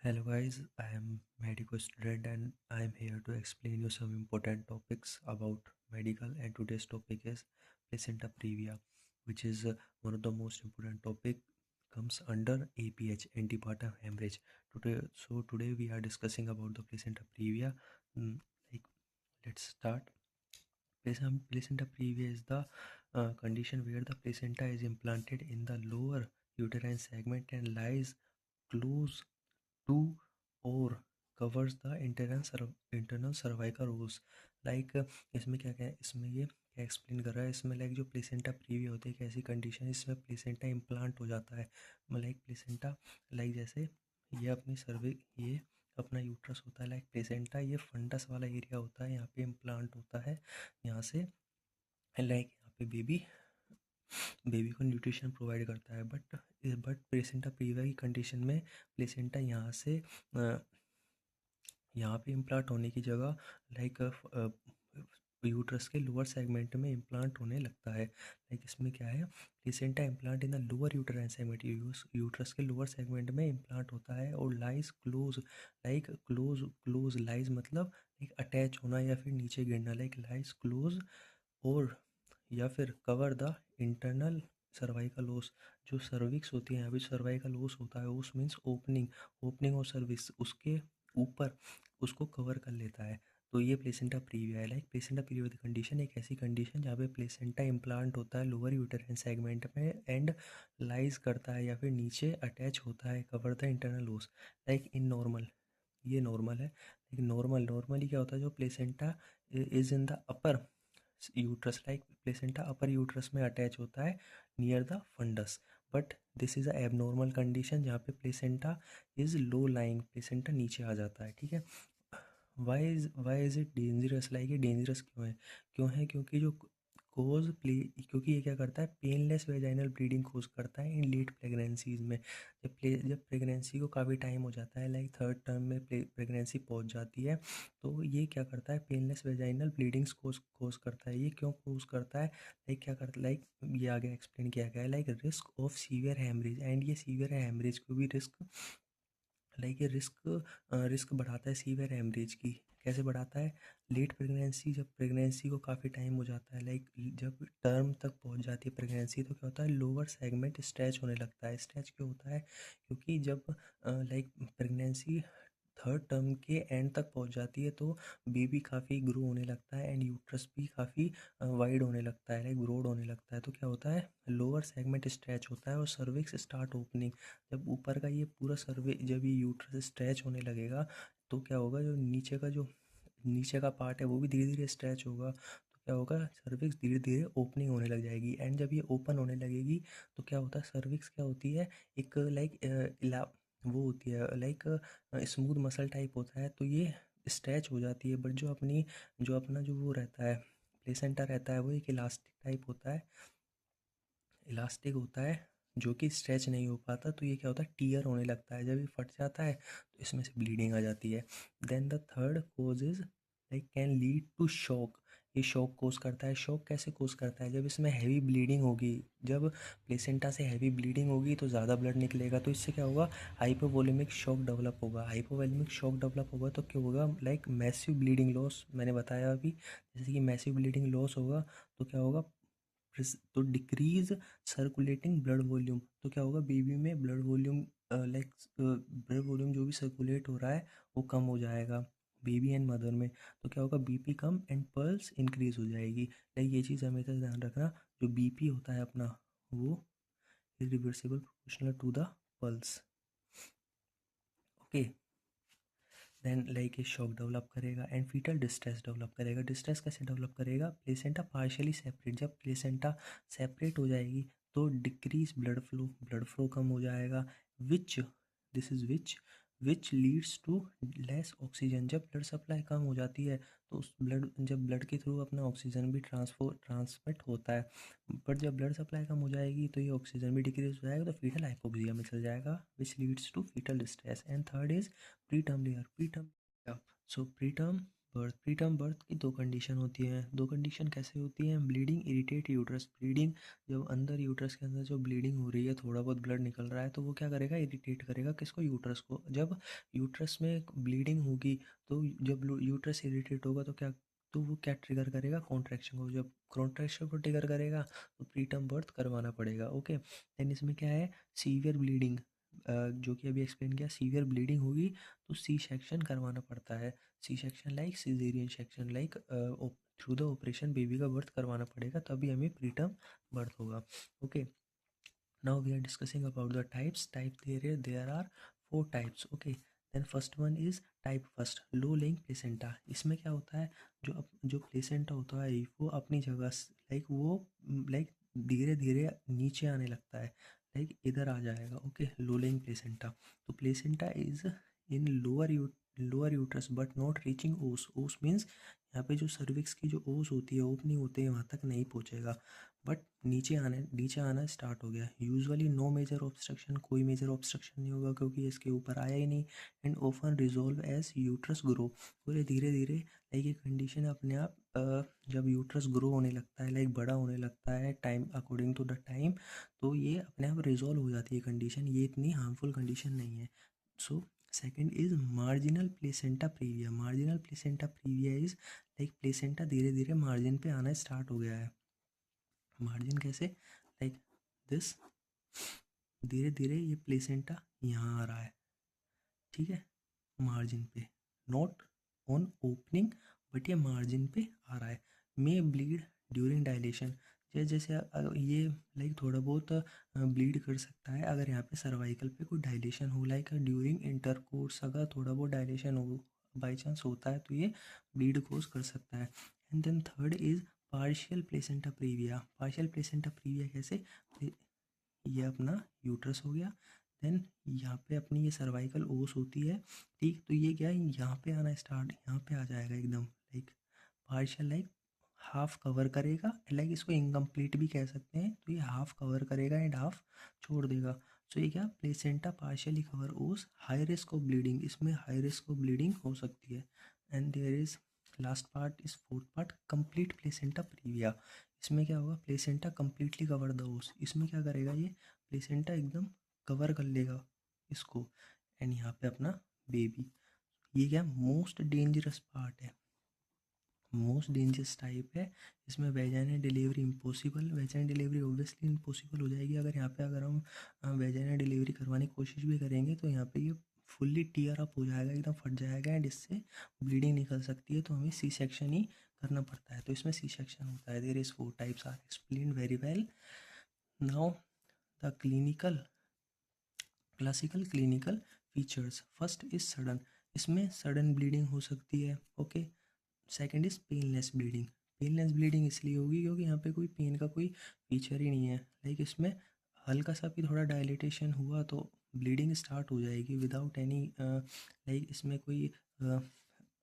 Hello guys, I am medical student and I am here to explain you some important topics about medical, and today's topic is placenta previa, which is one of the most important topic comes under APH, antepartum hemorrhage. Today we are discussing about the placenta previa. Mm, like let's start. Placenta previa is the condition where the placenta is implanted in the lower uterine segment and lies close to or covers the internal cervical walls. Like इसमें क्या क्या है, इसमें ये क्या explain कर रहा है, इसमें लाइक जो प्लेसेंटा प्रीविया होती है एक ऐसी कंडीशन है इसमें प्लेसेंटा इम्प्लांट हो जाता है। लाइक प्लेसेंटा लाइक जैसे ये अपनी ये अपना यूट्रस होता है, लाइक प्लेसेंटा ये फंडस वाला एरिया होता है, यहाँ पे इम्प्लांट होता है। यहाँ से लाइक यहाँ पे बेबी को न्यूट्रिशन प्रोवाइड करता है, बट प्लेसेंटा प्रीविया की कंडीशन में प्लेसेंटा यहाँ पे इम्प्लांट होने की जगह लाइक यूट्रस के लोअर सेगमेंट में इम्प्लांट होने लगता है। लाइक इसमें क्या है, placenta implant in the lower uterine segment, uterus के लोअर सेगमेंट में इम्प्लांट होता है और lies close, like close close lies मतलब एक अटैच होना या फिर नीचे गिरना, लाइक लाइज क्लोज और या फिर कवर द इंटरनल सर्वाइकल ओस। जो सर्विक्स होती है, अभी सर्वाइकल ओस होता है, ओस मीन्स ओपनिंग, ओपनिंग और सर्विक्स उसके ऊपर उसको कवर कर लेता है। तो ये प्लेसेंटा प्रीविया है। लाइक प्लेसेंटा प्रीविया कंडीशन एक ऐसी कंडीशन जहाँ पे प्लेसेंटा इम्प्लांट होता है लोअर यूटेराइन सेगमेंट में एंड लाइज करता है या फिर नीचे अटैच होता है, कवर द इंटरनल ओस। लाइक इन नॉर्मल ये नॉर्मल है, लेकिन नॉर्मली क्या होता है, जो placenta is in the upper uterus, like placenta upper uterus में अटैच होता है near the fundus, but this is a abnormal condition जहाँ पे placenta is low lying, placenta नीचे आ जाता है। ठीक है, why is it dangerous, like ये डेंजरस क्यों है क्योंकि जो कोज प्ले क्योंकि ये क्या करता है, पेनलेस वेजाइनल ब्लीडिंग कोज करता है इन लेट प्रेगनेंसीज में। जब प्रेगनेंसी को काफ़ी टाइम हो जाता है, लाइक थर्ड टर्म में प्रेगनेंसी पहुंच जाती है, तो ये क्या करता है, पेनलेस वेजाइनल ब्लीडिंग्स कोज करता है। ये क्यों कोज करता है, लाइक क्या करता है, लाइक ये आगे एक्सप्लेन किया गया है, like risk of severe haemorrhage, and ये सीवियर हेमरेज को भी ये रिस्क बढ़ाता है सीवियर हेमरेज की। कैसे बढ़ाता है, लेट प्रेगनेंसी, जब प्रेगनेंसी को काफ़ी टाइम हो जाता है, लाइक जब टर्म तक पहुंच जाती है प्रेगनेंसी, तो क्या होता है, लोअर सेगमेंट स्ट्रेच होने लगता है। स्ट्रेच क्यों होता है, क्योंकि जब लाइक प्रेगनेंसी थर्ड टर्म के एंड तक पहुंच जाती है तो बेबी काफ़ी ग्रो होने लगता है एंड यूट्रस भी काफ़ी वाइड होने लगता है, लाइक ब्रॉड होने लगता है। तो क्या होता है, लोअर सेगमेंट स्ट्रेच होता है और सर्विक्स स्टार्ट ओपनिंग। जब ऊपर का ये पूरा जब ये यूट्रस स्ट्रेच होने लगेगा, तो क्या होगा, जो नीचे का पार्ट है वो भी धीरे धीरे स्ट्रेच होगा, तो क्या होगा, सर्विक्स धीरे धीरे ओपनिंग होने लग जाएगी। एंड जब ये ओपन होने लगेगी तो क्या होता है, सर्विक्स क्या होती है, एक वो होती है लाइक स्मूथ मसल टाइप होता है, तो ये स्ट्रेच हो जाती है। बट जो वो रहता है, प्लेसेंटा रहता है, वो एक इलास्टिक होता है जो कि स्ट्रेच नहीं हो पाता, तो ये क्या होता है, टीयर होने लगता है। जब ये फट जाता है तो इसमें से ब्लीडिंग आ जाती है। Then the third cause is like can lead to shock. ये शॉक कोज करता है। शॉक कैसे कोज करता है, जब इसमें हैवी ब्लीडिंग होगी, जब प्लेसेंटा से हैवी ब्लीडिंग होगी तो ज़्यादा ब्लड निकलेगा, तो इससे क्या होगा, हाइपोवोलेमिक शॉक डेवलप होगा। हाइपोवोलेमिक शॉक डेवलप होगा तो क्या होगा, लाइक मैसिव ब्लीडिंग लॉस, मैंने बताया अभी, जैसे कि मैसिव ब्लीडिंग लॉस होगा तो क्या होगा, तो डिक्रीज सर्कुलेटिंग ब्लड वॉल्यूम, तो क्या होगा, बेबी में blood volume, like blood volume जो भी सर्कुलेट हो रहा है वो कम हो जाएगा बेबी एंड मदर में। तो क्या होगा, BP come and pulse increase हो जाएगी। लाइक ये चीज़ हमेशा ध्यान रखना, जो बीपी होता है अपना वो irreversible proportional to the pulse. Okay, then like ये शॉक डेवलप करेगा एंड फीटल डिस्ट्रेस डेवलप करेगा। डिस्ट्रेस कैसे डेवलप करेगा, प्लेसेंटा पार्शियली सेपरेट, जब प्लेसेंटा सेपरेट हो जाएगी तो डिक्रीज ब्लड फ्लो कम हो जाएगा, which this is which leads to less oxygen. जब ब्लड सप्लाई कम हो जाती है तो जब ब्लड के थ्रू अपना ऑक्सीजन भी ट्रांसमिट होता है, बट जब ब्लड सप्लाई कम हो जाएगी तो ये ऑक्सीजन भी डिक्रीज हो जाएगा, तो फीटल हाइपोक्सिया में चल जाएगा, which leads to foetal distress. And third is preterm layer. Preterm, so preterm birth. Preterm birth की दो कंडीशन होती हैं। दो कंडीशन कैसे होती हैं? Bleeding irritate uterus. ब्लीडिंग, जब अंदर यूट्रस के अंदर जो ब्लीडिंग हो रही है, थोड़ा बहुत ब्लड निकल रहा है, तो वो क्या करेगा? इरिटेट करेगा किसको? यूट्रस को। जब यूट्रस में ब्लीडिंग होगी तो जब यूट्रस इरिटेट होगा तो क्या, तो वो क्या ट्रिगर करेगा? कॉन्ट्रैक्शन को। जब कॉन्ट्रैक्शन को ट्रिगर करेगा तो प्रीटर्म बर्थ करवाना पड़ेगा। ओके, देन इसमें क्या है? सीवियर ब्लीडिंग, जो कि अभी एक्सप्लेन किया। सीवियर ब्लीडिंग होगी तो सी सेक्शन करवाना पड़ता है। C section like caesarean section like through the operation baby का बर्थ करवाना पड़ेगा, तभी हमें प्रीटर्म बर्थ होगा। Okay, now we are discussing about the types. There are four types. Okay, then first one is type first, low laying placenta. इसमें क्या होता है? जो प्लेसेंटा होता है वो अपनी जगह लाइक धीरे धीरे नीचे आने लगता है, लाइक इधर आ जाएगा। ओके, लो लेइंग प्लेसेंटा। तो placenta is in lower uterus but not reaching ओस। ओस मीन्स यहाँ पे जो सर्विक्स की जो ओस होती है, ओपनिंग होती है, वहाँ तक नहीं पहुँचेगा, बट नीचे आना स्टार्ट हो गया। यूजुअली नो मेजर ऑब्स्ट्रक्शन, कोई मेजर ऑब्स्ट्रक्शन नहीं होगा क्योंकि इसके ऊपर आया ही नहीं। And often resolve as uterus grow. पूरे धीरे धीरे लाइक ये कंडीशन अपने आप जब यूट्रस ग्रो होने लगता है, लाइक बड़ा होने लगता है time according to the time, तो ये अपने आप रिजॉल्व हो जाती है कंडीशन। ये इतनी हार्मफुल कंडीशन नहीं है। So second is marginal placenta previa. Marginal placenta previa is like placenta धीरे धीरे मार्जिन पे आना स्टार्ट हो गया है। मार्जिन कैसे? लाइक दिस, धीरे धीरे ये प्लेसेंटा यहाँ आ रहा है, ठीक है, मार्जिन पे, नॉट ऑन ओपनिंग, बट ये मार्जिन पे आ रहा है। मे ब्लीड ड्यूरिंग डायलेशन। जैसे जैसे ये लाइक थोड़ा बहुत ब्लीड कर सकता है अगर यहाँ पे सर्वाइकल पे कोई डायलेशन हो, लाइक ड्यूरिंग इंटरकोर्स अगर थोड़ा बहुत डायलेशन हो, बाई चांस होता है, तो ये ब्लीड कोज कर सकता है। And then third is partial placenta praevia. Partial placenta praevia कैसे? ये अपना यूट्रस हो गया, देन यहाँ पे अपनी ये सर्वाइकल ओस होती है, ठीक, तो ये क्या है? यहाँ पे आना स्टार्ट, यहाँ पे आ जाएगा एकदम, like partial, like half cover करेगा, लाइक इसको इनकम्प्लीट भी कह सकते हैं। तो ये हाफ कवर करेगा एंड हाफ छोड़ देगा। सो ये क्या? Placenta partially cover os, high risk of bleeding. इसमें हाई रिस्क ऑफ ब्लीडिंग हो सकती है। And there is last part is fourth part, complete placenta praevia. इसमें क्या होगा? प्लेसेंटा कम्प्लीटली कवर द ओस। इसमें क्या करेगा? ये प्लेसेंटा एकदम कवर कर लेगा इसको, एंड यहाँ पे अपना बेबी। ये क्या? मोस्ट डेंजरस पार्ट है, मोस्ट डेंजरस टाइप है। इसमें vaginal delivery impossible. Vaginal delivery obviously impossible हो जाएगी। अगर हम वेजाइनल डिलीवरी करवाने की कोशिश भी करेंगे तो यहाँ पे ये फुल्ली टीयर अप हो जाएगा, एकदम फट जाएगा, एंड इससे ब्लीडिंग निकल सकती है, तो हमें सी सेक्शन ही करना पड़ता है। तो इसमें सी सेक्शन होता है। There is four types are explained very well. Now the classical clinical features. First is sudden. इसमें सडन ब्लीडिंग हो सकती है। Okay, second is painless bleeding. Painless bleeding इसलिए होगी क्योंकि यहाँ पे कोई पेन का कोई फीचर ही नहीं है, लाइक इसमें हल्का सा भी थोड़ा डायलिटेशन हुआ तो ब्लीडिंग स्टार्ट हो जाएगी विदाउट एनी, लाइक इसमें कोई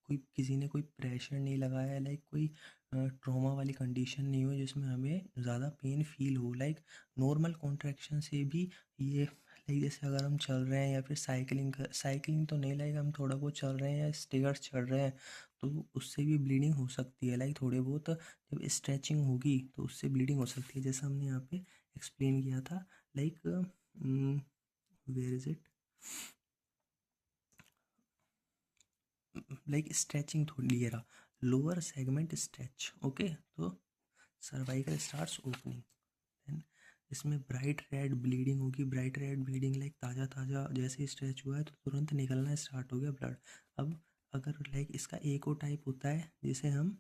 किसी ने कोई प्रेशर नहीं लगाया है, लाइक कोई ट्रॉमा वाली कंडीशन नहीं हो जिसमें हमें ज़्यादा पेन फील हो। लाइक नॉर्मल कॉन्ट्रैक्शन से भी ये, लाइक जैसे अगर हम चल रहे हैं या फिर साइकिलिंग तो नहीं, लाइक हम थोड़ा बहुत चल रहे हैं या स्टेयर्स चढ़ रहे हैं, तो उससे भी ब्लीडिंग हो सकती है। लाइक थोड़े बहुत जब स्ट्रेचिंग होगी तो उससे ब्लीडिंग हो सकती है, जैसा हमने यहाँ पे एक्सप्लेन किया था। Like where is it, like stretching थोड़ी ये रहा, लोअर सेगमेंट स्ट्रेच। ओके, तो सर्वाइकल स्टार्ट्स ओपनिंग, देन इसमें ब्राइट रेड ब्लीडिंग होगी। ब्राइट रेड ब्लीडिंग लाइक ताज़ा ताज़ा जैसे ही स्ट्रेच हुआ है तो तुरंत निकलना स्टार्ट हो गया ब्लड। अब अगर लाइक इसका एक और टाइप होता है जिसे हम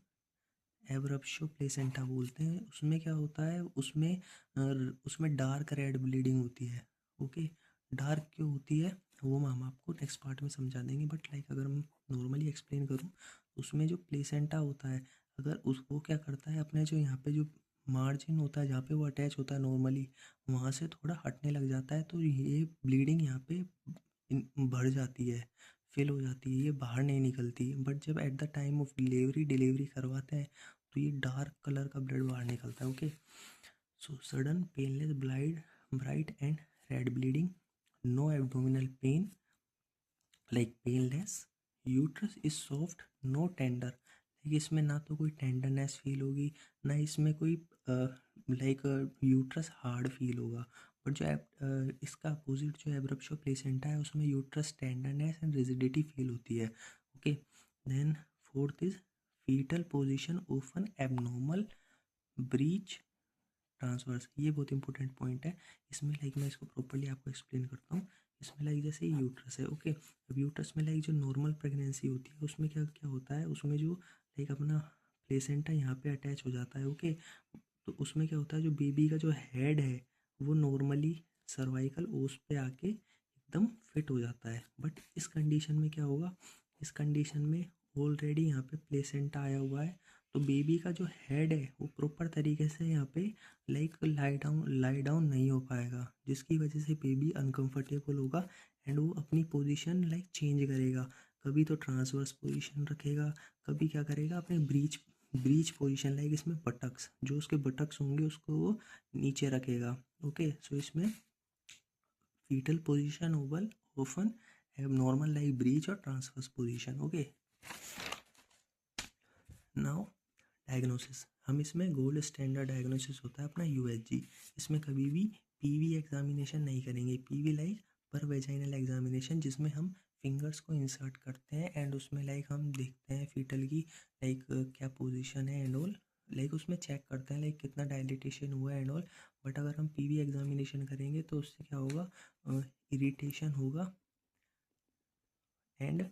एब्रप्शो प्लेसेंटा बोलते हैं, उसमें क्या होता है? उसमें डार्क रेड ब्लीडिंग होती है। ओके, डार्क क्यों होती है वो हम आपको नेक्स्ट पार्ट में समझा देंगे, बट लाइक अगर हम नॉर्मली एक्सप्लेन करूँ, उसमें जो प्लेसेंटा होता है, अगर उसको क्या करता है, अपने जो यहाँ पे जो मार्जिन होता है जहाँ पे वो अटैच होता है नॉर्मली, वहाँ से थोड़ा हटने लग जाता है, तो ये ब्लीडिंग यहाँ पे बढ़ जाती है, फिल हो जाती है, ये बाहर नहीं निकलती। बट जब at the time of delivery करवाते हैं तो ये डार्क कलर का ब्लड बाहर निकलता है। Okay, so sudden painless bright and red bleeding, no abdominal pain, like painless uterus is soft no tender, like इसमें ना तो कोई टेंडरनेस फील होगी, ना इसमें कोई लाइक यूट्रस हार्ड फील होगा। बट जो इसका अपोजिट जो एब्रप्शो प्लेसेंटा है उसमें uterus tenderness and rigidity feel होती है। Okay, then fourth is foetal position often abnormal breech transverse, ये बहुत इंपॉर्टेंट पॉइंट है। इसमें लाइक मैं इसको प्रॉपर्ली आपको एक्सप्लेन करता हूँ। इसमें लाइक जैसे यूट्रस है, ओके, अब यूट्रस में लाइक जो नॉर्मल प्रेगनेंसी होती है उसमें क्या क्या होता है, उसमें जो लाइक अपना प्लेसेंटा यहाँ पे अटैच हो जाता है, ओके। तो उसमें क्या होता है, जो बेबी का जो हेड है वो नॉर्मली सर्वाइकल ओस पे आके एकदम फिट हो जाता है। बट इस कंडीशन में क्या होगा, इस कंडीशन में ऑलरेडी यहाँ पे प्लेसेंटा आया हुआ है, तो बेबी का जो हेड है वो प्रॉपर तरीके से यहाँ पे लाइक लाई डाउन नहीं हो पाएगा, जिसकी वजह से बेबी अनकंफर्टेबल होगा एंड वो अपनी पोजीशन लाइक चेंज करेगा। कभी तो ट्रांसवर्स पोजीशन रखेगा, कभी क्या करेगा अपने ब्रीच ब्रीच पोजीशन, लाइक इसमें बटक्स, जो उसके बटक्स होंगे उसको वो नीचे रखेगा। ओके, सो इसमें fetal position oval often abnormal like breech और transverse position. Okay, now diagnosis, हम इसमें गोल्ड स्टैंडर्ड डायग्नोसिस होता है अपना यूएसजी। इसमें कभी भी पीवी एग्जामिनेशन नहीं करेंगे, पीवी लाइक पर वेजाइनल एग्जामिनेशन, जिसमें हम फिंगर्स को इंसर्ट करते हैं एंड उसमें लाइक हम देखते हैं फीटल की लाइक क्या पोजीशन है एंड ऑल, लाइक उसमें चेक करते हैं लाइक कितना डायलिटेशन हुआ है एंड ऑल। बट अगर हम पीवी एग्जामिनेशन करेंगे तो उससे क्या होगा, इरिटेशन होगा एंड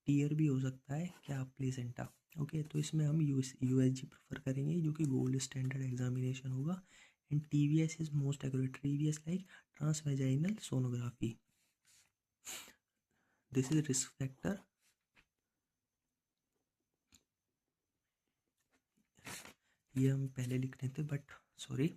टीयर भी हो सकता है क्या प्लेसेंटा। ओके, तो इसमें हम यूएसजी प्रेफर करेंगे जो कि गोल्ड स्टैंडर्ड एग्जामिनेशन होगा। And TVS is most accurate, TVS like transvaginal sonography. This is risk factor, ये हम पहले लिख रहे थे but sorry,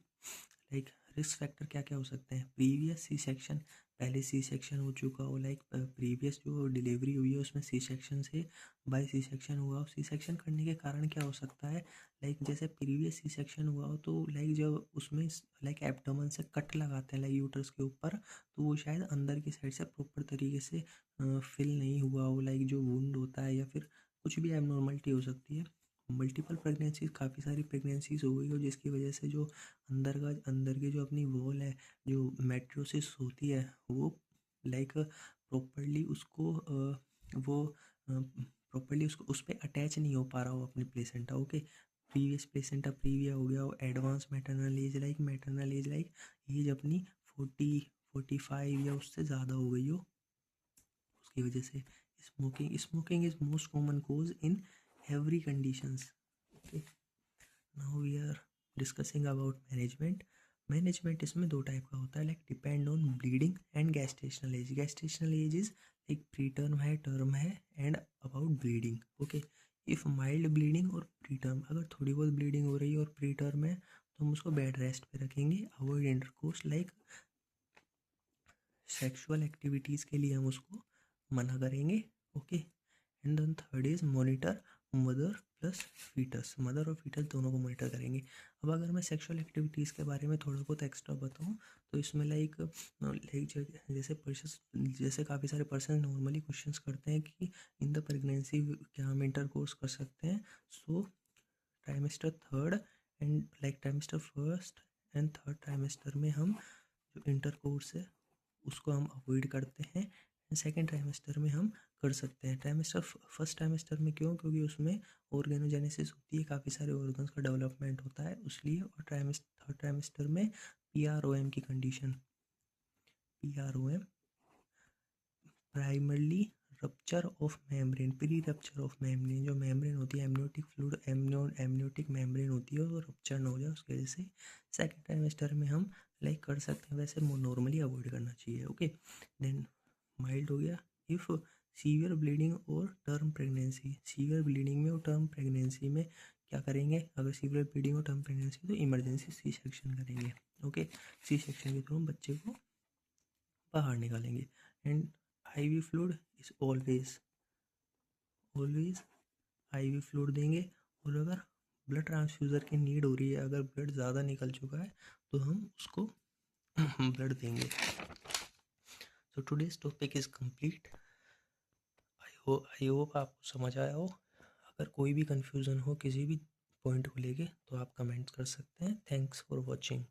like risk factor क्या क्या हो सकते हैं, प्रीवियस सी सेक्शन, पहले सी सेक्शन हो चुका हो, लाइक प्रीवियस जो डिलीवरी हुई है उसमें सी सेक्शन से बाय सी सेक्शन हुआ हो। सी सेक्शन करने के कारण क्या हो सकता है, लाइक जैसे प्रीवियस सी सेक्शन हुआ हो तो लाइक जब उसमें लाइक एब्डोमेन से कट लगाते हैं लाइक यूट्रस के ऊपर, तो वो शायद अंदर की साइड से प्रॉपर तरीके से फिल नहीं हुआ हो, लाइक जो वुंड होता है या फिर कुछ भी एबनॉर्मलिटी हो सकती है। मल्टीपल प्रेगनेंसीज, काफ़ी सारी प्रेगनेंसीज हो गई हो जिसकी वजह से जो अंदर की जो अपनी वॉल है, जो मेट्रोसिस होती है वो लाइक प्रॉपरली उसको वो प्रॉपरली उसको उस पर अटैच नहीं हो पा रहा हो अपनी placenta. Okay, previous placenta praevia हो गया हो, advance maternal age like age अपनी 45 या उससे ज़्यादा हो गई हो, उसकी वजह से smoking is most common cause in every conditions. Okay, now we are discussing about management. Management इसमें दो टाइप का होता है, like depend on bleeding and gestational age. Gestational age is like preterm है, टर्म है and about bleeding. Okay, if mild bleeding और preterm, अगर थोड़ी बहुत ब्लीडिंग हो रही है और प्री टर्म है तो हम उसको बेड रेस्ट पे रखेंगे। Avoid intercourse, like sexual activities के लिए हम उसको मना करेंगे। Okay, and then third is monitor mother plus foetus, mother और फीटस दोनों को मॉनिटर करेंगे। अब अगर मैं सेक्सुअल एक्टिविटीज़ के बारे में थोड़ा बहुत एक्स्ट्रा बताऊँ तो इसमें लाइक जैसे काफ़ी सारे पर्सन नॉर्मली क्वेश्चंस करते हैं कि इन द प्रेगनेंसी क्या हम इंटरकोर्स कर सकते हैं। So trimester third and like trimester first and third trimester में हम जो इंटरकोर्स है उसको हम अवॉइड करते हैं। सेकेंड ट्राइमेस्टर में हम कर सकते हैं। फर्स्ट ट्राइमेस्टर में क्यों, क्योंकि उसमें ऑर्गेनोजेनेसिस होती है, काफ़ी सारे ऑर्गन्स का डेवलपमेंट होता है उसलिए। और थर्ड ट्राइमेस्टर में PROM की condition, PROM primarily rupture of membrane, pre rupture of membrane, जो मेम्ब्रेन होती है एमनियोटिक फ्लूइड एमनियोटिक मेम्ब्रेन होती है वो रप्चर ना हो जाए उसकी वजह से सेकेंड ट्राइमेस्टर में हम लाइक कर सकते हैं, वैसे नॉर्मली अवॉइड करना चाहिए। ओके, देन माइल्ड हो गया इफ़ सीवियर ब्लीडिंग और टर्म प्रेगनेंसी। सीवियर ब्लीडिंग में और टर्म प्रेगनेंसी में क्या करेंगे, अगर सीवियर ब्लीडिंग और टर्म प्रेगनेंसी तो इमरजेंसी सी सेक्शन करेंगे। ओके, सी सेक्शन के थ्रू हम बच्चे को बाहर निकालेंगे। And IV fluid is always IV fluid देंगे। और अगर ब्लड ट्रांसफ्यूज़र की नीड हो रही है, अगर ब्लड ज़्यादा निकल चुका है तो हम उसको ब्लड देंगे। So today's topic is complete. I hope आपको समझ आया हो। अगर कोई भी कन्फ्यूज़न हो किसी भी पॉइंट को लेके तो आप कमेंट्स कर सकते हैं। Thanks for watching.